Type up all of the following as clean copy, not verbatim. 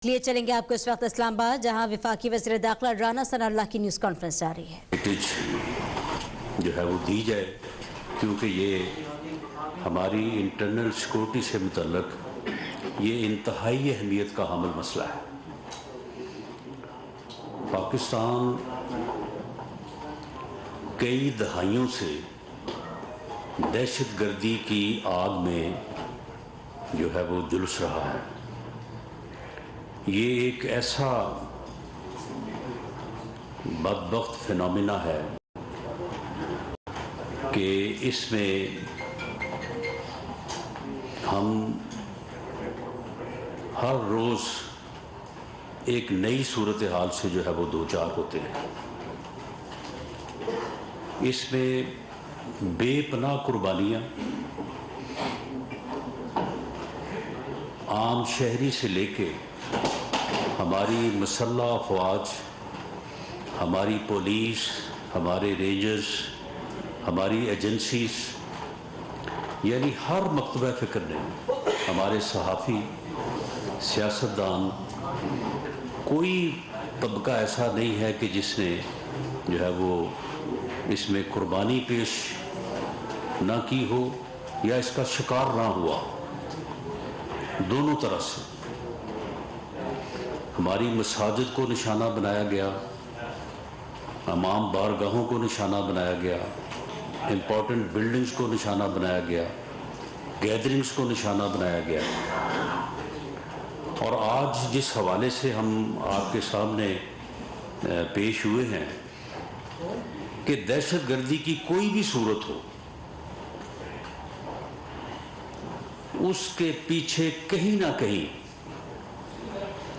لیے چلیں گے آپ کو اس وقت اسلام آباد، جہاں وفاقی وزیر داخلہ رانا ثناء اللہ کی نیوز کانفرنس جاری ہے۔ جو ہے وہ دی جائے، کیونکہ یہ ہماری انٹرنل سیکورٹی سے متعلق یہ انتہائی اہمیت کا حامل مسئلہ ہے۔ پاکستان کئی دہائیوں سے دہشت گردی کی آگ میں جو ہے وہ جلس رہا ہے۔ یہ ایک ایسا بدبخت فینومینا ہے کہ اس میں ہم ہر روز ایک نئی صورتحال سے جو ہے وہ دوچار ہوتے ہیں۔ اس میں بے پناہ قربانیاں عام شہری سے لے کے ہماری مسلح افواج، ہماری پولیس، ہمارے رینجرز، ہماری ایجنسیز، یعنی ہر مکتبہ فکر نے، ہمارے صحافی، سیاستدان، کوئی طبقہ ایسا نہیں ہے کہ جس نے جو ہے وہ اس میں قربانی پیش نہ کی ہو یا اس کا شکار نہ ہوا۔ دونوں طرح سے ہماری مساجد کو نشانہ بنایا گیا، امام بارگاہوں کو نشانہ بنایا گیا، امپورٹنٹ بلڈنگز کو نشانہ بنایا گیا، گیدرنگز کو نشانہ بنایا گیا۔ اور آج جس حوالے سے ہم آپ کے سامنے پیش ہوئے ہیں کہ دہشت گردی کی کوئی بھی صورت ہو، اس کے پیچھے کہیں نہ کہیں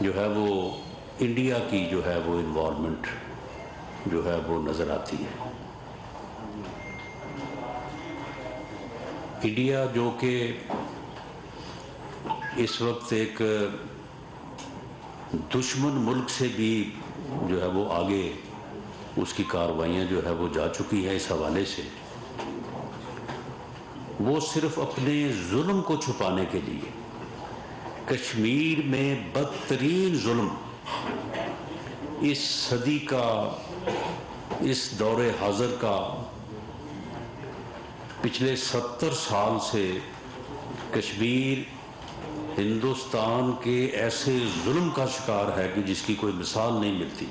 جو ہے وہ انڈیا کی جو ہے وہ انوالومنٹ جو ہے وہ نظر آتی ہے۔ انڈیا جو کہ اس وقت ایک دشمن ملک سے بھی جو ہے وہ آگے اس کی کارروائیاں جو ہے وہ جا چکی ہے، اس حوالے سے وہ صرف اپنے ظلم کو چھپانے کے لیے کشمیر میں بدترین ظلم اس صدی کا، اس دور حاضر کا، پچھلے 70 سال سے کشمیر ہندوستان کے ایسے ظلم کا شکار ہے کہ جس کی کوئی مثال نہیں ملتی۔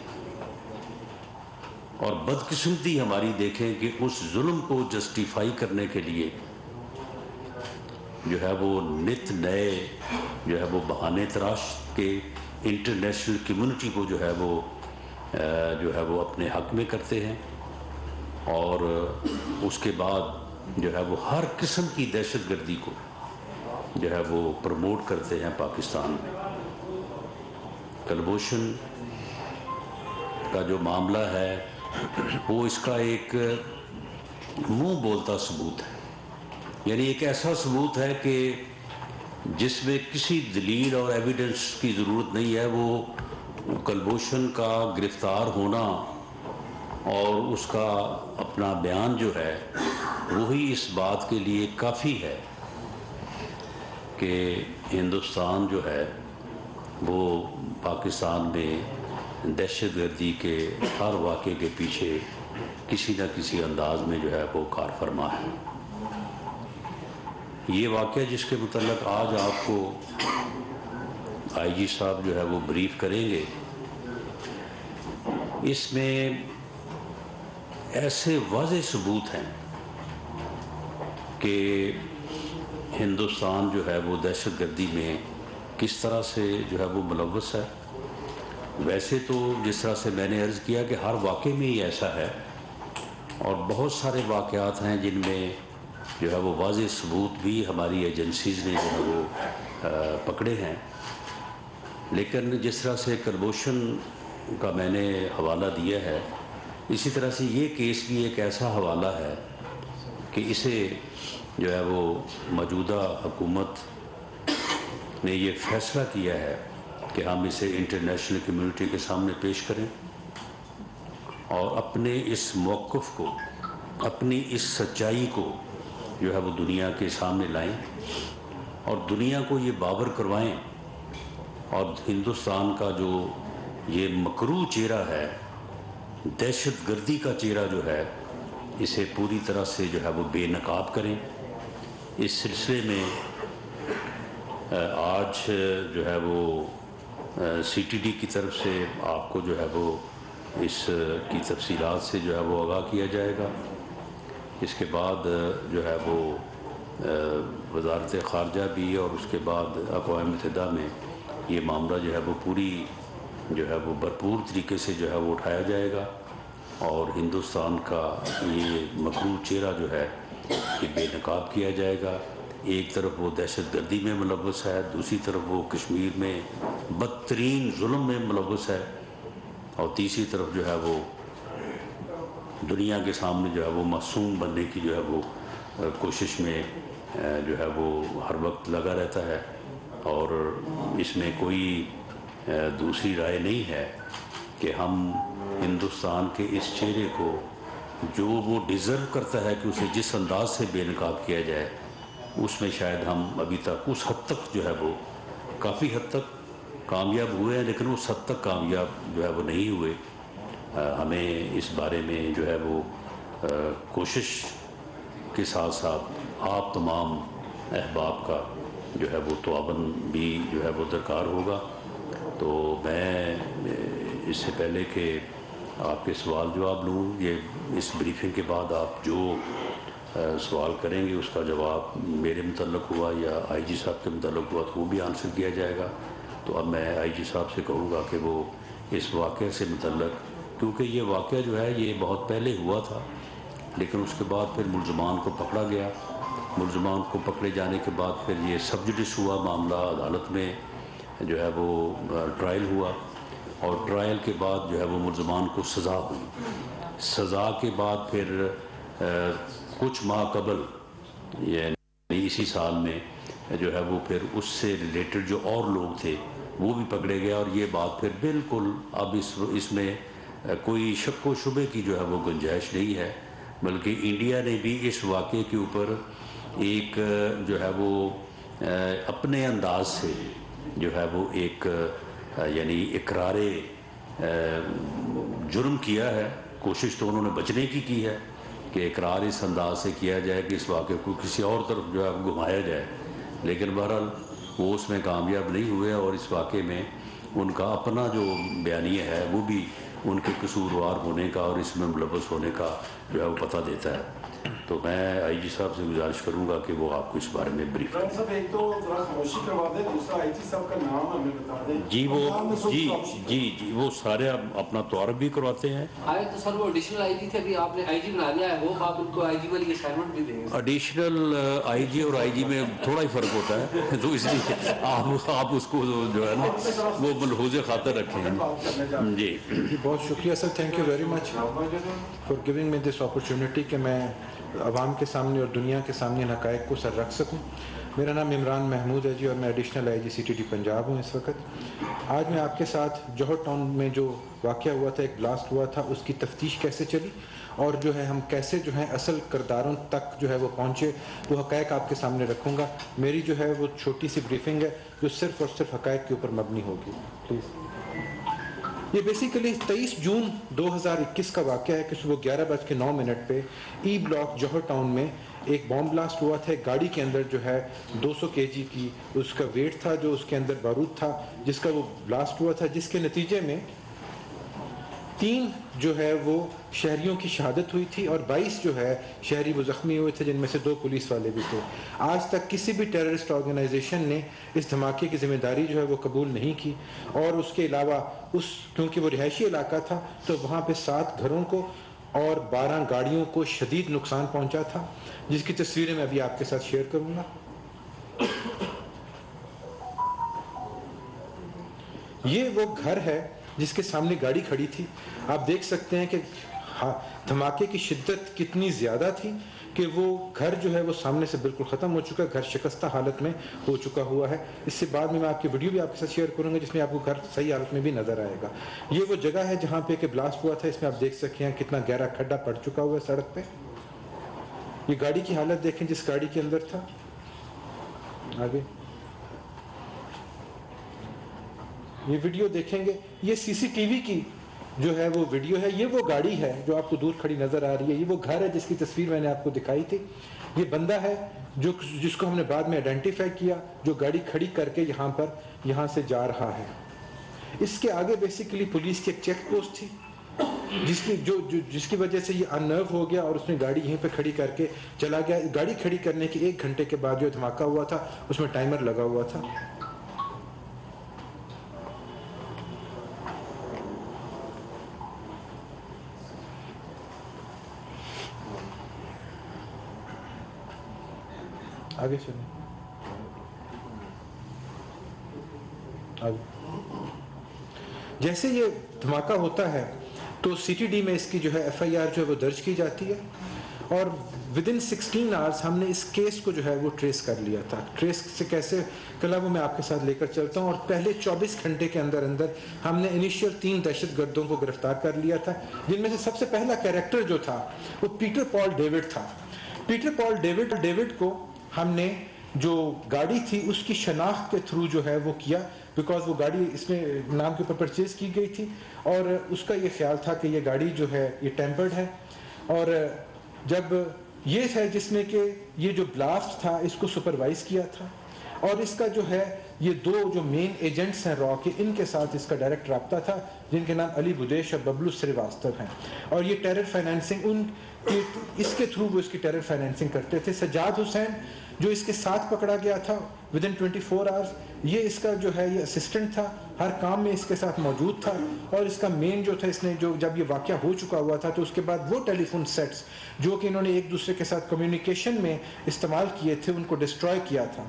اور بدقسمتی ہماری دیکھیں کہ اس ظلم کو جسٹیفائی کرنے کے لیے جو ہے وہ نت نئے جو ہے وہ بہانے تراش کے انٹرنیشنل کمیونٹی کو جو ہے وہ اپنے حق میں کرتے ہیں، اور اس کے بعد جو ہے وہ ہر قسم کی دہشت گردی کو جو ہے وہ پروموٹ کرتے ہیں پاکستان میں۔ کلبھوشن کا جو معاملہ ہے وہ اس کا ایک منہ بولتا ثبوت ہے، یعنی ایک ایسا ثبوت ہے کہ جس میں کسی دلیل اور ایویڈنس کی ضرورت نہیں ہے۔ وہ کلبھوشن کا گرفتار ہونا اور اس کا اپنا بیان جو ہے وہی اس بات کے لیے کافی ہے کہ ہندوستان جو ہے وہ پاکستان میں دہشت گردی کے ہر واقعے کے پیچھے کسی نہ کسی انداز میں جو ہے وہ کار فرما ہے۔ یہ واقعہ جس کے متعلق آج آپ کو آئی جی صاحب جو ہے وہ بریف کریں گے، اس میں ایسے واضح ثبوت ہیں کہ ہندوستان جو ہے وہ دہشت گردی میں کس طرح سے جو ہے وہ ملوث ہے۔ ویسے تو جس طرح سے میں نے عرض کیا کہ ہر واقعے میں ہی ایسا ہے، اور بہت سارے واقعات ہیں جن میں جو ہے وہ واضح ثبوت بھی ہماری ایجنسیز نے جو ہے وہ پکڑے ہیں۔ لیکن جس طرح سے کلبھوشن کا میں نے حوالہ دیا ہے، اسی طرح سے یہ کیس بھی ایک ایسا حوالہ ہے کہ اسے جو ہے وہ موجودہ حکومت نے یہ فیصلہ کیا ہے کہ ہم اسے انٹرنیشنل کمیونٹی کے سامنے پیش کریں اور اپنے اس موقف کو، اپنی اس سچائی کو جو ہے وہ دنیا کے سامنے لائیں، اور دنیا کو یہ باور کروائیں اور ہندوستان کا جو یہ مکروہ چہرہ ہے، دہشت گردی کا چہرہ جو ہے، اسے پوری طرح سے جو ہے وہ بے نقاب کریں۔ اس سلسلے میں آج جو ہے وہ سی ٹی ڈی کی طرف سے آپ کو جو ہے وہ اس کی تفصیلات سے جو ہے وہ آگاہ کیا جائے گا۔ اس کے بعد جو ہے وہ وزارت خارجہ بھی اور اس کے بعد اقوام متحدہ میں یہ معاملہ جو ہے وہ پوری جو ہے وہ بھرپور طریقے سے جو ہے وہ اٹھایا جائے گا، اور ہندوستان کا یہ مکروہ چہرہ جو ہے یہ بے نقاب کیا جائے گا۔ ایک طرف وہ دہشت گردی میں ملوث ہے، دوسری طرف وہ کشمیر میں بدترین ظلم میں ملوث ہے، اور تیسری طرف جو ہے وہ دنیا کے سامنے جو ہے وہ معصوم بننے کی جو ہے وہ کوشش میں جو ہے وہ ہر وقت لگا رہتا ہے، اور اس میں کوئی دوسری رائے نہیں ہے کہ ہم ہندوستان کے اس چہرے کو جو وہ ڈیزرو کرتا ہے کہ اسے جس انداز سے بے نقاب کیا جائے، اس میں شاید ہم ابھی تک اس حد تک جو ہے وہ کافی حد تک کامیاب ہوئے ہیں، لیکن اس حد تک کامیاب جو ہے وہ نہیں ہوئے۔ ہمیں اس بارے میں جو ہے وہ کوشش کے ساتھ ساتھ آپ تمام احباب کا جو ہے وہ تعاون بھی جو ہے وہ درکار ہوگا۔ تو میں اس سے پہلے کہ آپ کے سوال جواب لوں، یہ اس بریفنگ کے بعد آپ جو سوال کریں گے اس کا جواب میرے متعلق ہوا یا آئی جی صاحب کے متعلق ہوا تو وہ بھی آنسر کیا جائے گا۔ تو اب میں آئی جی صاحب سے کہوں گا کہ وہ اس واقعے سے متعلق، کیونکہ یہ واقعہ جو ہے یہ بہت پہلے ہوا تھا، لیکن اس کے بعد پھر ملزمان کو پکڑا گیا، ملزمان کو پکڑے جانے کے بعد پھر یہ سب جوڈس ہوا معاملہ، عدالت میں جو ہے وہ ٹرائل ہوا، اور ٹرائل کے بعد جو ہے وہ ملزمان کو سزا ہوئی۔ سزا کے بعد پھر کچھ ماہ قبل یعنی اسی سال میں جو ہے وہ پھر اس سے ریلیٹڈ جو اور لوگ تھے وہ بھی پکڑے گئے، اور یہ بات پھر بالکل اب اس میں کوئی شک و شبے کی جو ہے وہ گنجائش نہیں ہے، بلکہ انڈیا نے بھی اس واقعے کے اوپر ایک جو ہے وہ اپنے انداز سے جو ہے وہ ایک یعنی اقرار جرم کیا ہے۔ کوشش تو انہوں نے بچنے کی ہے کہ اقرار اس انداز سے کیا جائے کہ اس واقعے کو کسی اور طرف جو ہے گھمایا جائے، لیکن بہرحال وہ اس میں کامیاب نہیں ہوئے، اور اس واقعے میں ان کا اپنا جو بیانیہ ہے وہ بھی ان کے قصوروار ہونے کا اور اس میں ملوث ہونے کا جو ہے وہ پتہ دیتا ہے۔ تو میں آئی جی صاحب سے گزارش کروں گا کہ وہ آپ کو اس بارے میں بریف کریں۔ صاحب ایک تو ذرا خاموشی کروا دیں، دوسرا آئی جی صاحب کا نام ہمیں بتا دیں۔ جی وہ سارے اپنا تعارف بھی کرواتے ہیں۔ آئے تو سر وہ ایڈیشنل آئی جی تھے، ابھی آپ نے آئی جی بنا لیا ہے، وہ آپ ان کو آئی جی والی اسائنمنٹ بھی دیں گے۔ ایڈیشنل آئی جی اور آئی جی میں تھوڑا ہی فرق ہوتا ہے، تو اس لیے آپ اس کو جو ہے نا وہ ملحوظ خاطر رکھیں۔ جی بہت شکریہ sir, thank you very much for giving me this opportunity کہ میں عوام کے سامنے اور دنیا کے سامنے ان حقائق کو سر رکھ سکوں۔ میرا نام عمران محمود ہے جی، اور میں additional I G C T D Punjab ہوں اس وقت۔ آج میں آپ کے ساتھ جوہر ٹاؤن میں جو واقعہ ہوا تھا، ایک بلاسٹ ہوا تھا، اس کی تفتیش کیسے چلی اور جو ہے ہم کیسے جو ہے اصل کرداروں تک جو ہے وہ پہنچے، وہ حقائق آپ کے سامنے رکھوں گا۔ میری جو ہے وہ چھوٹی سی بریفنگ ہے جو صرف اور صرف حقائق کے اوپر مبنی ہوگی، پلیز۔ یہ بیسیکلی 23 جون 2021 کا واقعہ ہے کہ صبح 11:09 پہ ای بلاک جوہر ٹاؤن میں ایک بام بلاسٹ ہوا تھا۔ ایک گاڑی کے اندر جو ہے 200 kg کی اس کا ویٹ تھا، جو اس کے اندر بارود تھا، جس کا وہ بلاسٹ ہوا تھا، جس کے نتیجے میں 3 جو ہے وہ شہریوں کی شہادت ہوئی تھی اور 22 جو ہے شہری وہ زخمی ہوئے تھے، جن میں سے 2 پولیس والے بھی تھے۔ آج تک کسی بھی ٹیررسٹ آرگنائزیشن نے اس دھماکے کی ذمہ داری جو ہے وہ قبول نہیں کی، اور اس کے علاوہ کیونکہ وہ رہائشی علاقہ تھا تو وہاں پہ 7 گھروں کو اور 12 گاڑیوں کو شدید نقصان پہنچا تھا، جس کی تصویریں میں ابھی آپ کے ساتھ شیئر کروں گا۔ یہ وہ گھر ہے جس کے سامنے گاڑی کھڑی تھی۔ آپ دیکھ سکتے ہیں کہ دھماکے کی شدت کتنی زیادہ تھی کہ وہ گھر جو ہے وہ سامنے سے بالکل ختم ہو چکا ہے، گھر شکستہ حالت میں ہو چکا ہوا ہے۔ اس سے بعد میں آپ کی ویڈیو بھی آپ کے ساتھ شیئر کروں گا جس میں آپ کو گھر صحیح حالت میں بھی نظر آئے گا۔ یہ وہ جگہ ہے جہاں پہ کہ بلاسٹ ہوا تھا، اس میں آپ دیکھ سکتے ہیں کتنا گہرا کھڈا پڑ چکا ہوا ہے سڑک پہ۔ یہ گاڑی کی حالت دیکھیں جس گاڑی کے اندر تھا۔ آگے یہ ویڈیو دیکھیں گے, یہ سی سی ٹی وی کی جو ہے وہ ویڈیو ہے. یہ وہ گاڑی ہے جو آپ کو دور کھڑی نظر آ رہی ہے, یہ وہ گھر ہے جس کی تصویر میں نے آپ کو دکھائی تھی. یہ بندہ ہے جس کو ہم نے بعد میں آئیڈینٹیفائی کیا, جو گاڑی کھڑی کر کے یہاں سے جا رہا ہے. اس کے آگے بیسیکلی پولیس کی ایک چیک پوسٹ تھی جس کی وجہ سے یہ ان نرو ہو گیا اور اس نے گاڑی یہیں پہ کھڑی کر کے چلا گیا. گاڑی کھڑی کرنے کے 1 گھنٹے کے بعد جو دھماکہ ہوا تھا اس میں ٹائمر لگا ہوا تھا. آگے چلیں. جیسے یہ دھماکہ ہوتا ہے تو سی ٹی ڈی میں اس کی جو ہے ایف آئی آر جو ہے وہ درج کی جاتی ہے, اور ودن 16 آورس ہم نے اس کیس کو جو ہے وہ ٹریس کر لیا تھا. ٹریس سے کیسے کلا وہ میں آپ کے ساتھ لے کر چلتا ہوں. اور پہلے 24 گھنٹے کے اندر ہم نے انیشیل 3 دہشت گردوں کو گرفتار کر لیا تھا, جن میں سے سب سے پہلا کیریکٹر جو تھا وہ پیٹر پال ڈیوڈ تھا. پیٹر پال ڈیوڈ کو ہم نے جو گاڑی تھی اس کی شناخت کے تھرو جو ہے وہ کیا, بیکاز وہ گاڑی اس میں نام کے اوپر پرچیز کی گئی تھی, اور اس کا یہ خیال تھا کہ یہ گاڑی جو ہے یہ ٹیمپرڈ ہے. اور جب یہ ہے جس نے کہ یہ جو بلاسٹ تھا اس کو سپروائز کیا تھا, اور اس کا جو ہے یہ 2 جو مین ایجنٹس ہیں را کے, ان کے ساتھ اس کا ڈائریکٹ رابطہ تھا, جن کے نام علی بدیش اور ببلو سریواستو ہیں. اور یہ ٹیرر فائنینسنگ اس کے تھرو وہ اس کی ٹیرر فائنینسنگ کرتے تھے. سجاد حسین جو اس کے ساتھ پکڑا گیا تھا ودن 24 آورس, یہ اس کا جو ہے یہ اسسٹنٹ تھا, ہر کام میں اس کے ساتھ موجود تھا. اور اس کا مین جو تھا, اس نے جو جب یہ واقعہ ہو چکا ہوا تھا تو اس کے بعد وہ ٹیلی فون سیٹس جو کہ انہوں نے ایک دوسرے کے ساتھ کمیونیکیشن میں استعمال کیے تھے ان کو ڈسٹروائے کیا تھا,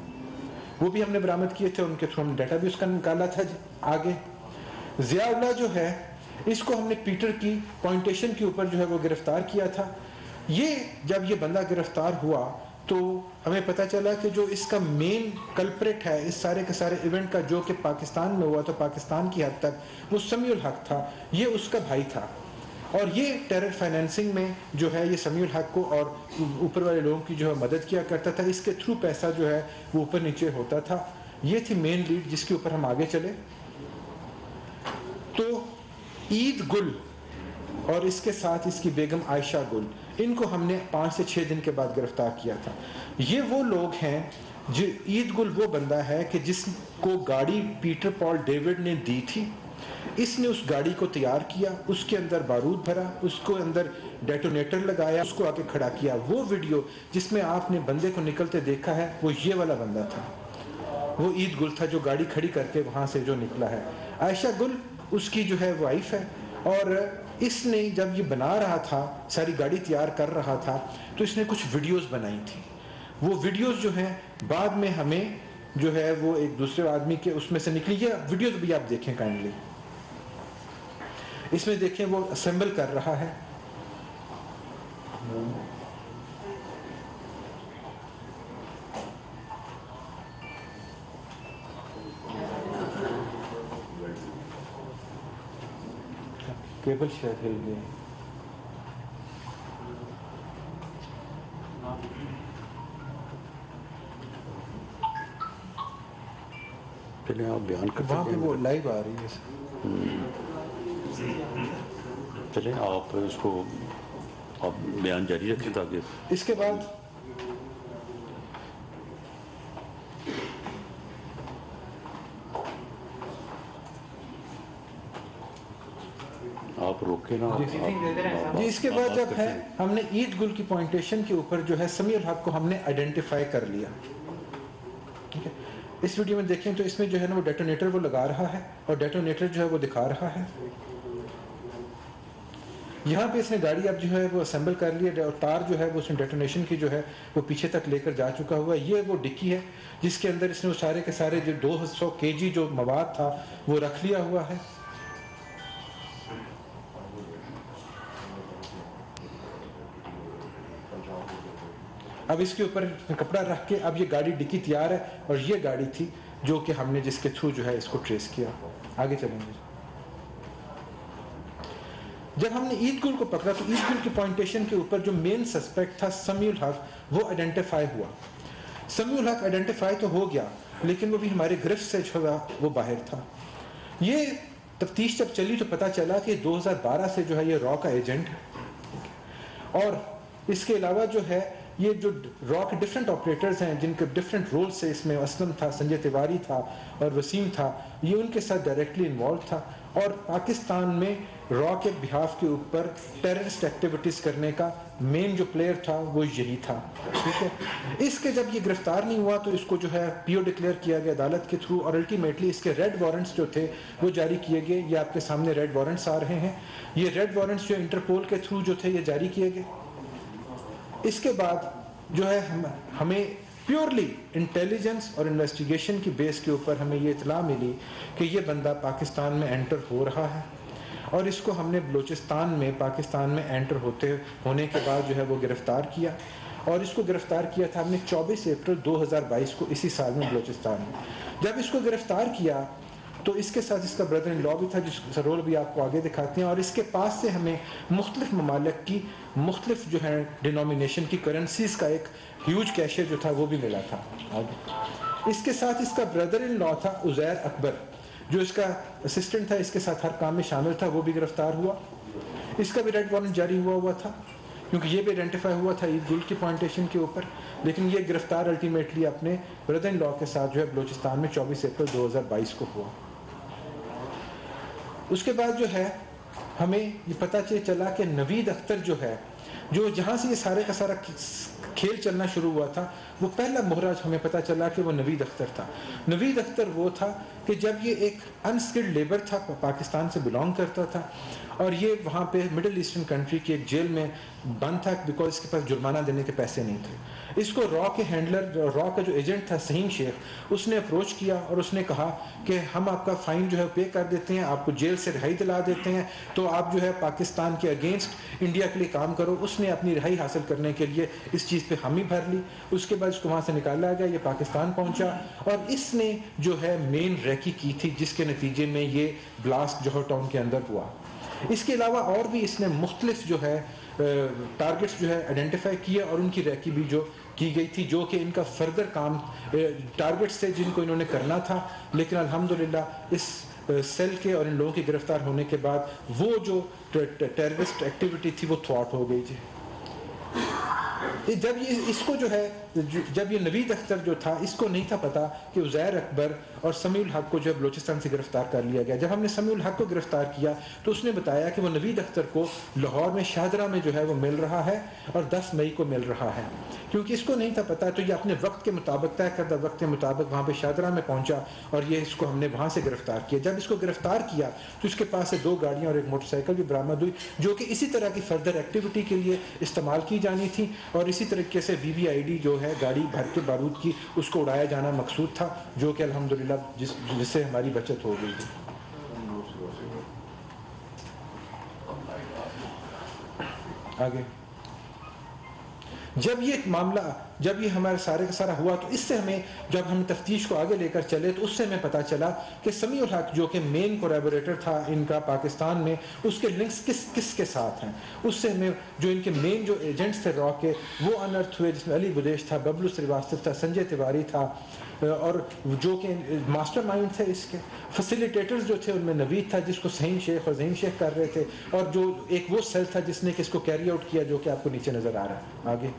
وہ بھی ہم نے برآمد کیے تھے. ان کے تھرو ہم ڈیٹا بھی اس کا نکالا تھا. آگے ضیاء اللہ جو ہے اس کو ہم نے پیٹر کی پوائنٹیشن کے اوپر جو ہے وہ گرفتار کیا تھا. یہ جب یہ بندہ گرفتار ہوا تو ہمیں پتہ چلا کہ جو اس کا مین کلپریٹ ہے اس سارے کے سارے ایونٹ کا, جو کہ پاکستان میں ہوا تو پاکستان کی حد تک وہ سمیع الحق تھا, یہ اس کا بھائی تھا. اور یہ ٹیرر فائنینسنگ میں جو ہے یہ سمیع الحق کو اور اوپر والے لوگوں کی جو ہے مدد کیا کرتا تھا. اس کے تھرو پیسہ جو ہے وہ اوپر نیچے ہوتا تھا. یہ تھی مین لیڈ جس کے اوپر ہم آگے چلے. تو عید گل اور اس کے ساتھ اس کی بیگم عائشہ گل, ان کو ہم نے 5 سے 6 دن کے بعد گرفتار کیا تھا. یہ وہ لوگ ہیں جو عید گل وہ بندہ ہے کہ جس کو گاڑی پیٹر پال ڈیوڈ نے دی تھی. اس نے اس گاڑی کو تیار کیا, اس کے اندر بارود بھرا, اس کو اندر ڈیٹونیٹر لگایا, اس کو آگے کھڑا کیا. وہ ویڈیو جس میں آپ نے بندے کو نکلتے دیکھا ہے وہ یہ والا بندہ تھا, وہ عید گل تھا جو گاڑی کھڑی کر کے وہاں سے جو نکلا ہے. عائشہ گل اس کی جو ہے وائف ہے, اور اس نے جب یہ بنا رہا تھا, ساری گاڑی تیار کر رہا تھا, تو اس نے کچھ ویڈیوز بنائی تھی. وہ ویڈیوز جو ہیں بعد میں ہمیں جو ہے وہ ایک دوسرے آدمی کے اس میں سے نکلی. یہ ویڈیوز بھی آپ دیکھیں کائنڈلی. اس میں دیکھیں وہ اسمبل کر رہا ہے. کیبل شاید ہل گئی. چلیں آپ بیان کرتے وہاں پہ وہ لائیو آ رہی ہے. چلیں آپ اس کو آپ بیان جاری رکھیں تاکہ اس کے بعد آپ روکے نا. جی اس کے بعد جب ہے ہم نے عید گل کی پوائنٹیشن کے اوپر جو ہے سمیع الحق کو ہم نے آئیڈینٹیفائی کر لیا. ٹھیک ہے, اس ویڈیو میں دیکھیں تو اس میں جو ہے نا وہ ڈیٹونیٹر وہ لگا رہا ہے اور ڈیٹونیٹر جو ہے وہ دکھا رہا ہے. یہاں پہ اس نے گاڑی اب جو ہے وہ اسمبل کر لی ہے, اور تار جو ہے وہ اس نے ڈیٹونیشن کی جو ہے وہ پیچھے تک لے کر جا چکا ہوا ہے. یہ وہ ڈکی ہے جس کے اندر اس نے وہ سارے کے سارے جو 200 kg جو مواد تھا وہ رکھ لیا ہوا ہے. اب اس کے اوپر کپڑا رکھ کے اب یہ گاڑی ڈکی تیار ہے, اور یہ گاڑی تھی جو کہ ہم نے جس کے تھرو جو ہے اس کو ٹریس کیا. آگے چلیں گے. جب ہم نے عید گل کو پکڑا تو عید گل کی پوائنٹیشن کے اوپر جو مین سسپیکٹ تھا سمیع الحق وہ آئیڈینٹیفائی ہوا. سمیع الحق آئیڈینٹیفائی تو ہو گیا لیکن وہ بھی ہمارے گرفت سے جو ہے وہ باہر تھا. یہ تفتیش جب چلی تو پتہ چلا کہ 2012 سے جو ہے یہ را کا ایجنٹ ہے، اور اس کے علاوہ جو ہے یہ جو را کے ڈفرینٹ آپریٹرز ہیں جن کے ڈفرینٹ رول سے اس میں اسلم تھا، سنجے تیواری تھا اور وسیم تھا، یہ ان کے ساتھ ڈائریکٹلی انوالو تھا، اور پاکستان میں را کے بہاف کے اوپر ٹیررسٹ ایکٹیویٹیز کرنے کا مین جو پلیئر تھا وہ یہی تھا، ٹھیک ہے۔ اس کے جب یہ گرفتار نہیں ہوا تو اس کو جو ہے پی او ڈکلیئر کیا گیا عدالت کے تھرو، اور الٹیمیٹلی اس کے ریڈ وارنٹس جو تھے وہ جاری کیے گئے۔ یہ آپ کے سامنے ریڈ وارنٹس آ رہے ہیں، یہ ریڈ وارنٹس جو انٹرپول کے تھرو جو تھے یہ جاری کیے گئے۔ اس کے بعد جو ہے ہمیں پیورلی انٹیلیجنس اور انویسٹیگیشن کی بیس کے اوپر ہمیں یہ اطلاع ملی کہ یہ بندہ پاکستان میں انٹر ہو رہا ہے، اور اس کو ہم نے بلوچستان میں پاکستان میں انٹر ہونے کے بعد جو ہے وہ گرفتار کیا، اور اس کو گرفتار کیا تھا ہم نے 24 اپریل 2022 کو اسی سال میں بلوچستان میں۔ جب اس کو گرفتار کیا تو اس کے ساتھ اس کا بردر ان لا بھی تھا جس کا رول بھی آپ کو آگے دکھاتے ہیں، اور اس کے پاس سے ہمیں مختلف ممالک کی مختلف جو ہے ڈینومینیشن کی کرنسیز کا ایک ہیوج کیشر جو تھا وہ بھی ملا تھا۔ اس کے ساتھ اس کا بردر ان لا تھا عزیر اکبر جو اس کا اسسٹنٹ تھا، اس کے ساتھ ہر کام میں شامل تھا، وہ بھی گرفتار ہوا۔ اس کا بھی ریڈ وارنٹ جاری ہوا تھا کیونکہ یہ بھی آئیڈینٹیفائی ہوا تھا عید گل کی پوائنٹیشن کے اوپر، لیکن یہ گرفتار الٹیمیٹلی اپنے بردر ان لا کے ساتھ جو ہے بلوچستان میں 24 اپریل 2022 کو ہوا۔ اس کے بعد جو ہے ہمیں یہ پتہ چلا کہ نوید اختر جو ہے، جو جہاں سے یہ سارے کا سارا کھیل چلنا شروع ہوا تھا، وہ پہلا مہرا ہمیں پتہ چلا کہ وہ نوید اختر تھا۔ نوید اختر وہ تھا کہ جب یہ ایک انسکلڈ لیبر تھا، پاکستان سے بلانگ کرتا تھا، اور یہ وہاں پہ مڈل ایسٹرن کنٹری کی ایک جیل میں بند تھا بیکاز اس کے پاس جرمانہ دینے کے پیسے نہیں تھے۔ اس کو را کے ہینڈلر، را کا جو ایجنٹ تھا سہیم شیخ، اس نے اپروچ کیا اور اس نے کہا کہ ہم آپ کا فائن جو ہے پے کر دیتے ہیں، آپ کو جیل سے رہائی دلا دیتے ہیں، تو آپ جو ہے پاکستان کے اگینسٹ انڈیا کے لیے کام کرو۔ اس نے اپنی رہائی حاصل کرنے کے لیے اس چیز پہ حامی بھر لی۔ اس کے بعد اس کو وہاں سے نکالا گیا، یہ پاکستان پہنچا، اور اس نے جو ہے مین ریکی کی تھی جس کے نتیجے میں یہ بلاسٹ جوہر ٹاؤن کے اندر ہوا۔ اس کے علاوہ اور بھی اس نے مختلف جو ہے ٹارگٹس جو ہے آئیڈینٹیفائی کیے، اور ان کی ریکی بھی جو کی گئی تھی، جو کہ ان کا فردر کام ٹارگٹس تھے جن کو انہوں نے کرنا تھا، لیکن الحمدللہ اس سیل کے اور ان لوگوں کے گرفتار ہونے کے بعد وہ جو ٹیررسٹ ایکٹیویٹی تھی وہ تھوٹ ہو گئی تھی۔ جب یہ اس کو جو ہے جب یہ نوید اختر جو تھا اس کو نہیں تھا پتا کہ عزیر اکبر اور سمیع الحق کو جو بلوچستان سے گرفتار کر لیا گیا۔ جب ہم نے سمیع الحق کو گرفتار کیا تو اس نے بتایا کہ وہ نوید اختر کو لاہور میں شاہدرہ میں جو ہے وہ مل رہا ہے اور 10 مئی کو مل رہا ہے۔ کیونکہ اس کو نہیں تھا پتا تو یہ اپنے وقت کے مطابق طے کردہ وقت کے مطابق وہاں پہ شاہدرہ میں پہنچا اور یہ اس کو ہم نے وہاں سے گرفتار کیا۔ جب اس کو گرفتار کیا تو اس کے پاس سے 2 گاڑیاں اور ایک موٹر سائیکل بھی برآمد ہوئی جو کہ اسی طرح کی فردر ایکٹیویٹی کے لیے استعمال کی جانی تھی، اور اسی طریقے سے وی وی آئی ڈی جو ہے گاڑی بھر کے بارود کی اس کو اڑایا جانا مقصود تھا، جو کہ الحمدللہ جس سے ہماری بچت ہو گئی تھی۔ آگے جب یہ معاملہ جب یہ ہمارے سارے کا سارا ہوا تو اس سے ہمیں جب ہم تفتیش کو آگے لے کر چلے تو اس سے ہمیں پتہ چلا کہ سمیع الحق جو کہ مین کولیبوریٹر تھا ان کا پاکستان میں، اس کے لنکس کس کے ساتھ ہیں۔ اس سے ہمیں جو ان کے مین جو ایجنٹس تھے را کے وہ انرتھ ہوئے، جس میں علی بدیش تھا، ببلو سریواستو تھا، سنجے تیواری تھا، اور جو کہ ماسٹر مائنڈ تھے اس کے فیسیلیٹیٹرز جو تھے ان میں نوید تھا جس کو سہیم شیخ اور ظہیم شیخ کر رہے تھے، اور جو ایک وہ سیل تھا جس نے کہ اس کو کیری آؤٹ کیا جو کہ آپ کو نیچے نظر آ رہا ہے۔ آگے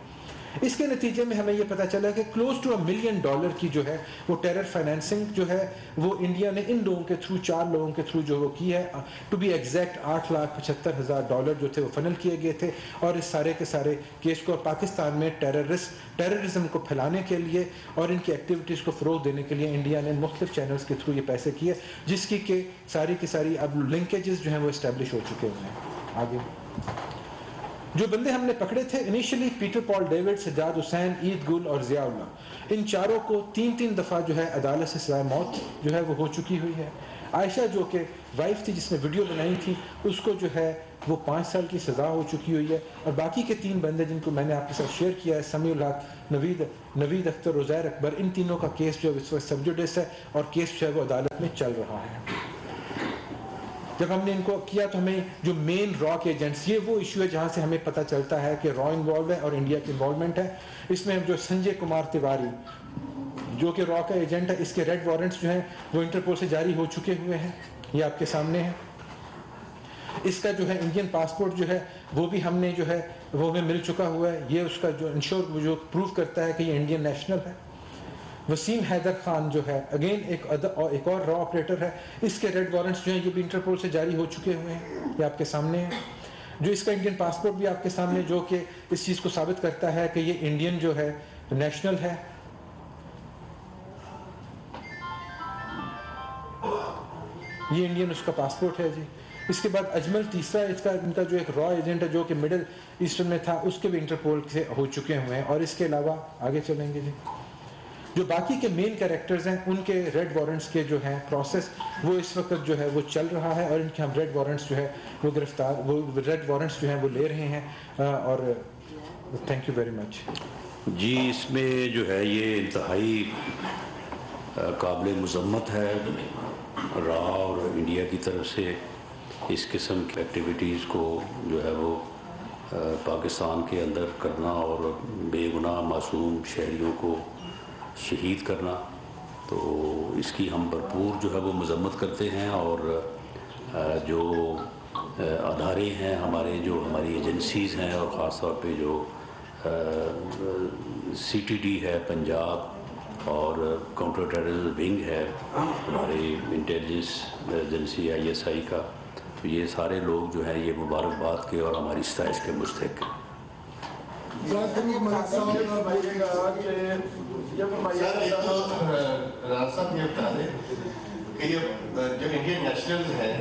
اس کے نتیجے میں ہمیں یہ پتہ چلا کہ کلوز ٹو $1 ملین کی جو ہے وہ ٹیرر فائنینسنگ جو ہے وہ انڈیا نے ان لوگوں کے تھرو 4 لوگوں کے تھرو جو وہ کی ہے، ٹو بی ایگزیکٹ $8,75,000 جو تھے وہ فنل کیے گئے تھے، اور اس سارے کے سارے کیس کو پاکستان میں ٹیررزم کو پھیلانے کے لیے اور ان کی ایکٹیویٹیز کو فروغ دینے کے لیے انڈیا نے مختلف چینلز کے تھرو یہ پیسے کیے، جس کی کہ ساری کی ساری اب لنکیجز جو ہیں وہ اسٹیبلش ہو چکے ہوئے ہیں۔ آگے جو بندے ہم نے پکڑے تھے انیشلی پیٹر پال ڈیوڈ، سجاد حسین، عید گل اور ضیاء اللہ، ان چاروں کو 3 دفعہ جو ہے عدالت سے سزائے موت جو ہے وہ ہو چکی ہوئی ہے۔ عائشہ جو کہ وائف تھی جس نے ویڈیو بنائی تھی اس کو جو ہے وہ 5 سال کی سزا ہو چکی ہوئی ہے، اور باقی کے 3 بندے جن کو میں نے آپ کے ساتھ شیئر کیا ہے، سمیع الحق، نوید اختر، عزیر اکبر، ان تینوں کا کیس جو ہے اس وقت سب جوڈس ہے اور کیس جو ہے وہ عدالت میں چل رہا ہے۔ جب ہم نے ان کو کیا تو ہمیں جو مین را کے ایجنٹس، یہ وہ ایشو ہے جہاں سے ہمیں پتہ چلتا ہے کہ را انوالو ہے اور انڈیا کی انوالومنٹ ہے۔ اس میں جو سنجے کمار تیواری جو کہ را کا ایجنٹ ہے، اس کے ریڈ وارنٹس جو ہیں وہ انٹرپول سے جاری ہو چکے ہوئے ہیں، یہ آپ کے سامنے ہے. اس کا جو ہے انڈین پاسپورٹ جو ہے وہ بھی ہم نے جو ہے وہ ہمیں مل چکا ہوا ہے. یہ اس کا جو جو پروو کرتا ہے کہ یہ انڈین نیشنل ہے. وسیم حیدر خان جو ہے اگین ایک اور را آپریٹر ہے. اس کے ریڈ وارنٹس جو ہیں یہ بھی انٹرپول سے جاری ہو چکے ہوئے ہیں. یہ آپ کے سامنے ہے. جو اس کا انڈین پاسپورٹ بھی آپ کے سامنے, جو کہ اس چیز کو ثابت کرتا ہے کہ یہ انڈین جو ہے نیشنل ہے. یہ انڈین اس کا پاسپورٹ ہے جی. اس کے بعد اجمل تیسرا ان کا جو ایک را ایجنٹ ہے جو کہ مڈل ایسٹرن میں تھا, اس کے بھی انٹرپول سے ہو چکے ہوئے ہیں. اور اس کے علاوہ آگے چلیں گے جی. جو باقی کے مین کریکٹرز ہیں ان کے ریڈ وارنٹس کے جو ہیں پروسیس وہ اس وقت جو ہے وہ چل رہا ہے, اور ان کے ہم ریڈ وارنٹس جو ہے وہ ریڈ وارنٹس جو ہیں وہ لے رہے ہیں. اور تھینک یو ویری مچ. جی, اس میں جو ہے یہ انتہائی قابل مذمت ہے را اور انڈیا کی طرف سے اس قسم کی ایکٹیویٹیز کو جو ہے وہ پاکستان کے اندر کرنا اور بے گناہ معصوم شہریوں کو شہید کرنا. تو اس کی ہم بھرپور جو ہے وہ مذمت کرتے ہیں. اور جو ادارے ہیں ہمارے, جو ہماری ایجنسیز ہیں, اور خاص طور پہ جو CTD ہے پنجاب اور کاؤنٹر ٹیررزم ونگ ہے ہمارے انٹیلیجنس ایجنسی ISI کا, تو یہ سارے لوگ جو ہیں یہ مبارکباد کے اور ہماری ستائش کے مستحق ہیں. رانا صاحب یہ بتا دیں کہ یہ جو انڈین نیشنلز ہیں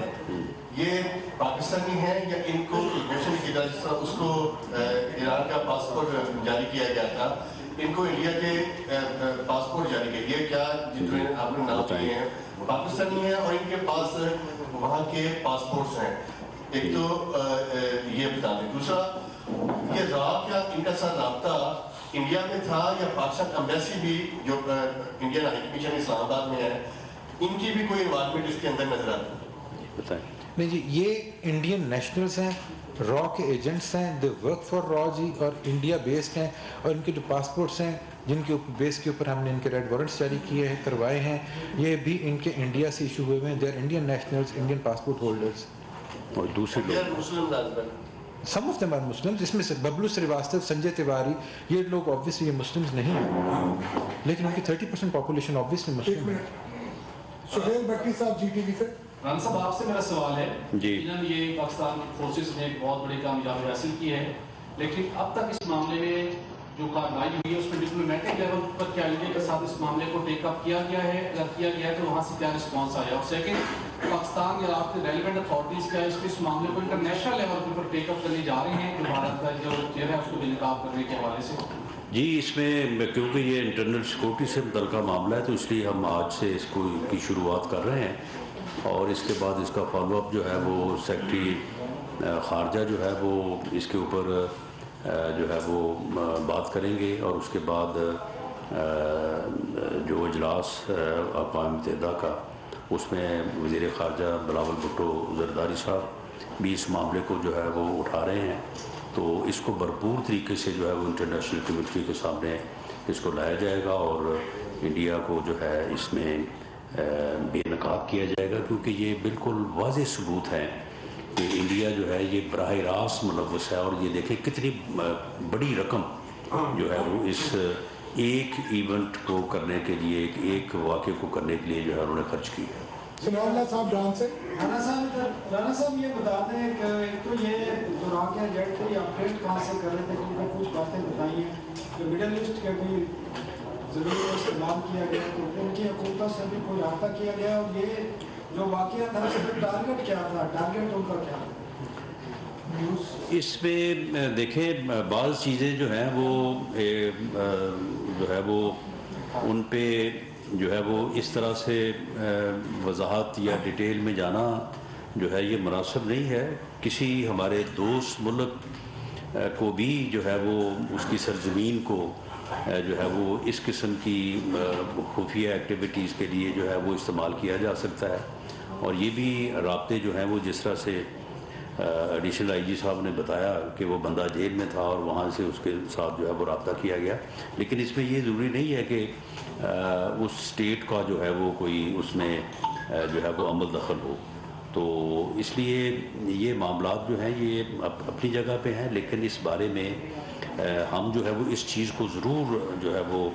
یہ پاکستانی ہیں یا ان کو کوششن کی جس طرح اس کو ایران کا پاسپورٹ جاری کیا گیا تھا, ان کو انڈیا کے پاسپورٹ جاری کیا گیا, کیا جتنے آپ نے نام لیے ہیں پاکستانی ہیں اور ان کے پاس وہاں کے پاسپورٹس ہیں؟ ایک تو یہ بتا دیں. دوسرا, یہ کیا ان کا ساتھ رابطہ انڈیا میں تھا یا پاکستان امبیسی بھی جو انڈین ہائی کمیشن اسلام آباد میں ہے ان کی بھی کوئی انوالومنٹ اس کے اندر نظر آتی ہے؟ نہیں جی, یہ انڈین نیشنلز ہیں, را کے ایجنٹس ہیں, دے ورک فار را جی, اور انڈیا بیسڈ ہیں. اور ان کے جو پاسپورٹس ہیں جن کے بیس کے اوپر ہم نے ان کے ریڈ وارنٹس جاری کیے ہیں, کروائے ہیں, یہ بھی ان کے انڈیا سے ایشو ہوئے ہیں. They are Indian nationals, Indian passport holders. اور دوسرے لوگ some of them are Muslims. اس میں سے ببلو سریواستو, سنجے تیواری, یہ لوگ آبویسلی یہ مسلمز نہیں ہیں, لیکن ان کی 30% پاپولیشن آبویسلی مسلم ہے. سہیل بٹی صاحب GTV سے. رانا صاحب آپ سے میرا سوال ہے. جی, یہ پاکستان فورسز نے ایک بہت بڑی کامیابی حاصل کی ہے, لیکن اب تک اس معاملے میں جو کارروائی ہوئی ہے اس میں ڈپلومیٹک لیول پر کیا انڈیا کے ساتھ اس معاملے کو ٹیک اپ کیا گیا ہے؟ اگر کیا گیا ہے تو وہاں سے کیا رسپانس آیا؟ اور سیکنڈ, پاکستان یا آپ کے ریلیونٹ اتھارٹیز کیا اس معاملے کو انٹرنیشنل لیول پر ٹیک اپ کرنے جا رہے ہیں جو بھارت کا جو چہرہ ہے اس کو بے نقاب کرنے کے حوالے سے؟ جی, اس میں کیونکہ یہ انٹرنل سیکورٹی سے متعلقہ معاملہ ہے تو اس لیے ہم آج سے اس کی شروعات کر رہے ہیں, اور اس کے بعد اس کا فالو اپ جو ہے وہ سیکرٹری خارجہ جو ہے وہ اس کے اوپر جو ہے وہ بات کریں گے. اور اس کے بعد جو اجلاس اقوام متحدہ کا اس میں وزیر خارجہ بلاول بھٹو زرداری صاحب بھی اس معاملے کو جو ہے وہ اٹھا رہے ہیں. تو اس کو بھرپور طریقے سے جو ہے وہ انٹرنیشنل کمیونٹی کے سامنے اس کو لایا جائے گا, اور انڈیا کو جو ہے اس میں بے نقاب کیا جائے گا, کیونکہ یہ بالکل واضح ثبوت ہے کہ انڈیا جو ہے یہ براہ راست ملوث ہے. اور یہ دیکھیں کتنی بڑی رقم جو ہے وہ اس ایک ایونٹ کو کرنے کے لیے, ایک واقعے کو کرنے کے لیے جو ہے انہوں نے خرچ کی ہے. سناء اللہ صاحب جان سے. رانا صاحب یہ بتا دیں کہ ایک تو یہ جو را کے ایجنٹ تھے یہ اپڈیٹ کہاں سے کر رہے تھے, کیونکہ کچھ باتیں بتائی ہیں کہ مڈل ایسٹ کے بھی ضرور استعمال کیا گیا, تو ان کی حکومت سے بھی کوئی رابطہ کیا گیا, اور یہ جو واقعہ تھا اس میں ٹارگیٹ کیا تھا, ٹارگیٹ ان کا کیا تھا؟ اس میں دیکھیں بعض چیزیں جو ہیں وہ جو ہے وہ ان پہ جو ہے وہ اس طرح سے وضاحت یا ڈیٹیل میں جانا جو ہے یہ مناسب نہیں ہے. کسی ہمارے دوست ملک کو بھی جو ہے وہ اس کی سرزمین کو جو ہے وہ اس قسم کی خفیہ ایکٹیویٹیز کے لیے جو ہے وہ استعمال کیا جا سکتا ہے. اور یہ بھی رابطے جو ہیں وہ جس طرح سے ایڈیشنل IG صاحب نے بتایا کہ وہ بندہ جیل میں تھا اور وہاں سے اس کے ساتھ جو ہے وہ رابطہ کیا گیا, لیکن اس میں یہ ضروری نہیں ہے کہ اس اسٹیٹ کا جو ہے وہ کوئی اس میں جو ہے وہ عمل دخل ہو. تو اس لیے یہ معاملات جو ہیں یہ اپنی جگہ پہ ہیں، لیکن اس بارے میں ہم جو ہے وہ اس چیز کو ضرور جو ہے وہ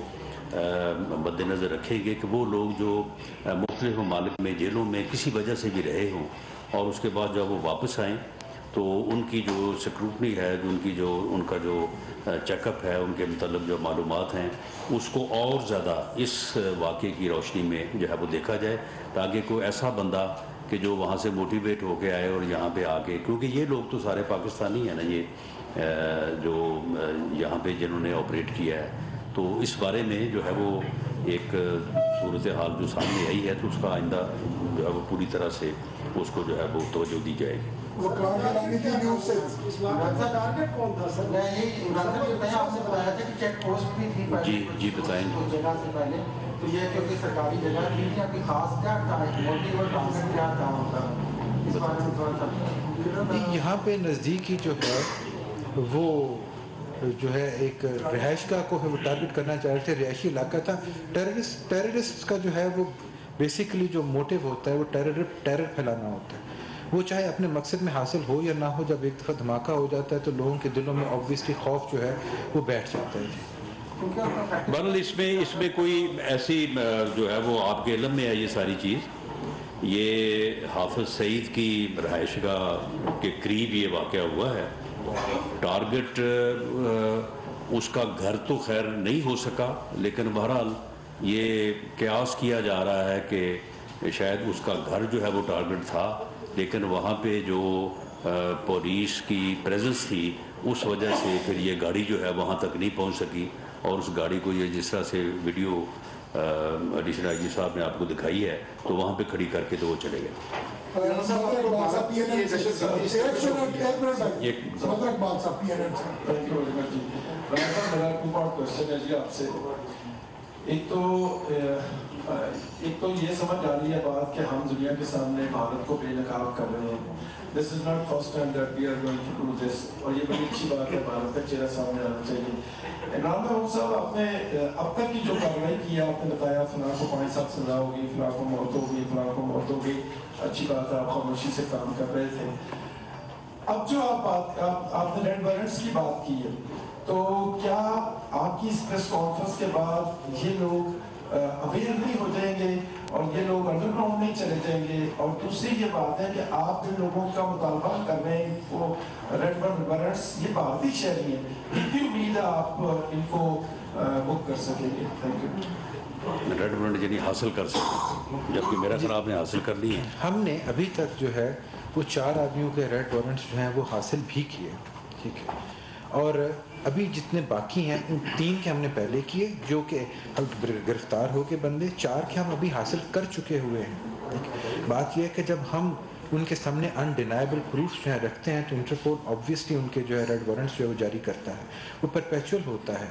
مد نظر رکھیں گے کہ وہ لوگ جو مختلف ممالک میں جیلوں میں کسی وجہ سے بھی رہے ہوں اور اس کے بعد جب وہ واپس آئیں تو ان کی جو سکروٹنی ہے، ان کا جو چیک اپ ہے، ان کے متعلق جو معلومات ہیں، اس کو اور زیادہ اس واقعے کی روشنی میں جو ہے وہ دیکھا جائے، تاکہ کوئی ایسا بندہ کہ جو وہاں سے موٹیویٹ ہو کے آئے اور یہاں پہ آ کے، کیونکہ یہ لوگ تو سارے پاکستانی ہیں نا، یہ جو یہاں پہ جنہوں نے آپریٹ کیا ہے، تو اس بارے میں جو ہے وہ ایک صورتحال جو سامنے آئی ہے تو اس کا آئندہ جو ہے وہ پوری طرح سے اس کو جو ہے وہ توجہ دی جائے گی۔ وہ ٹارگیٹ کون تھا سر؟ آپ سے بتایا تھا کہ چیک پوسٹ بھی تھی جی بتائیں جگہ سے پہلے، تو یہ کیونکہ سرکاری جگہ تھی کہ ابھی خاص کیا تھا موٹیو اور ٹارگیٹ کیا تھا ہوتا اس بارے میں تھوڑا سا یہاں پہ نزدیکی جو ہے وہ جو ہے ایک رہائش گاہ کو ہے وہ ٹارگٹ کرنا چاہ رہے تھے، رہائشی علاقہ تھا۔ ٹیررسٹ کا جو ہے وہ بیسیکلی جو موٹیو ہوتا ہے وہ ٹیرر پھیلانا ہوتا ہے، وہ چاہے اپنے مقصد میں حاصل ہو یا نہ ہو، جب ایک دفعہ دھماکہ ہو جاتا ہے تو لوگوں کے دلوں میں آبویسلی خوف جو ہے وہ بیٹھ جاتا ہے۔ بہرحال اس میں کوئی ایسی جو ہے وہ آپ کے علم میں ہے یہ ساری چیز، یہ حافظ سعید کی رہائش گاہ کے قریب یہ واقعہ ہوا ہے۔ ٹارگٹ اس کا گھر تو خیر نہیں ہو سکا، لیکن بہرحال یہ قیاس کیا جا رہا ہے کہ شاید اس کا گھر جو ہے وہ ٹارگٹ تھا، لیکن وہاں پہ جو پولیس کی پریزنس تھی اس وجہ سے پھر یہ گاڑی جو ہے وہاں تک نہیں پہنچ سکی، اور اس گاڑی کو یہ جس طرح سے ویڈیو ایڈیشنل آئی جی صاحب نے آپ کو دکھائی ہے تو وہاں پہ کھڑی کر کے تو وہ چلے گئے۔ ایک تو یہ سمجھ آ رہی ہے بات کہ ہم دنیا کے سامنے بھارت کو بے نقاب کر رہے ہیں۔ This is not first time that we are going to do this، اور یہ بڑی اچھی بات ہے، بھارت کا چہرہ سامنے آنا چاہیے۔ عمران محمود صاحب، آپ نے اب تک کی جو کارروائی کی ہے، آپ نے بتایا فلاں کو 5 سال سزا ہوگی، فلاں کو موت ہوگی، فلاں کو موت ہوگی، اچھی بات ہے، آپ خاموشی سے کام کر رہے تھے۔ اب جو آپ نے ریڈ وارنٹس کی بات کی ہے، تو کیا آپ کی اس پریس کانفرنس کے بعد یہ لوگ اویئر نہیں ہو جائیں گے اور یہ لوگ انڈر گراؤنڈ نہیں چلے جائیں گے؟ اور دوسری یہ بات ہے کہ آپ جن لوگوں کا مطالبہ کر رہے ہیں وہ ریڈ وارنٹس، یہ بھارتی شہری ہیں، کتنی امید ہے آپ ان کو بک کر سکیں گے؟ Thank you. ریڈ وارنٹ یعنی حاصل کر سکتے، جبکہ میرا خیال آپ نے حاصل کر لی ہے۔ ہم نے ابھی تک جو ہے وہ 4 آدمیوں کے ریڈ وارنٹس جو ہیں وہ حاصل بھی کیے، ٹھیک ہے، اور ابھی جتنے باقی ہیں ان 3 کے ہم نے پہلے کیے جو کہ گرفتار ہو کے بندے، 4 کے ہم ابھی حاصل کر چکے ہوئے ہیں۔ بات یہ ہے کہ جب ہم ان کے سامنے انڈینائبل پروفس جو ہیں رکھتے ہیں تو انٹرپول آبویسلی ان کے جو ہے ریڈ وارنٹس جو ہے وہ جاری کرتا ہے، وہ پرپیچول ہوتا ہے۔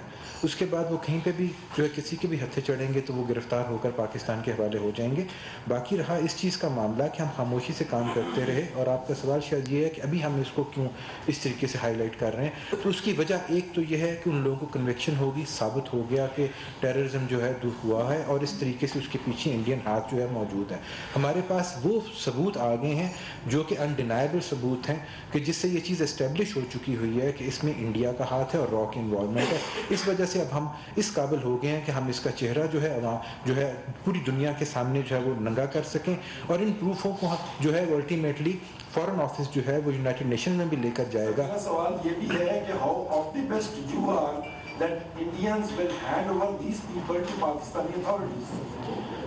اس کے بعد وہ کہیں پہ بھی جو ہے کسی کے بھی ہتھے چڑھیں گے تو وہ گرفتار ہو کر پاکستان کے حوالے ہو جائیں گے۔ باقی رہا اس چیز کا معاملہ کہ ہم خاموشی سے کام کرتے رہے، اور آپ کا سوال شاید یہ ہے کہ ابھی ہم اس کو کیوں اس طریقے سے ہائی لائٹ کر رہے ہیں، تو اس کی وجہ ایک تو یہ ہے کہ ان لوگوں کو کنوکشن ہوگی، ثابت ہو گیا کہ ٹیررزم جو ہے دور ہوا ہے، اور اس طریقے سے اس کے پیچھے انڈین ہاتھ جو ہے موجود ہے۔ ہمارے پاس وہ ثبوت آ گئے ہیں جو کہ انڈینائبل ثبوت ہیں، کہ جس سے یہ چیز اسٹیبلش ہو چکی ہوئی ہے کہ اس میں انڈیا کا ہاتھ ہے اور را کی انوالومنٹ ہے۔ اس وجہ سے اب ہم اس قابل ہو گئے ہیں کہ ہم اس کا چہرہ جو ہے عوام جو ہے پوری دنیا کے سامنے جو ہے وہ ننگا کر سکیں، اور ان پروفوں کو ہم جو ہے الٹیمیٹلی فارن آفس جو ہے وہ یونائٹڈ نیشن میں بھی لے کر جائے گا۔ میرا سوال یہ بھی ہے کہ how optimist you are that Indians will hand over these people to Pakistani authorities؟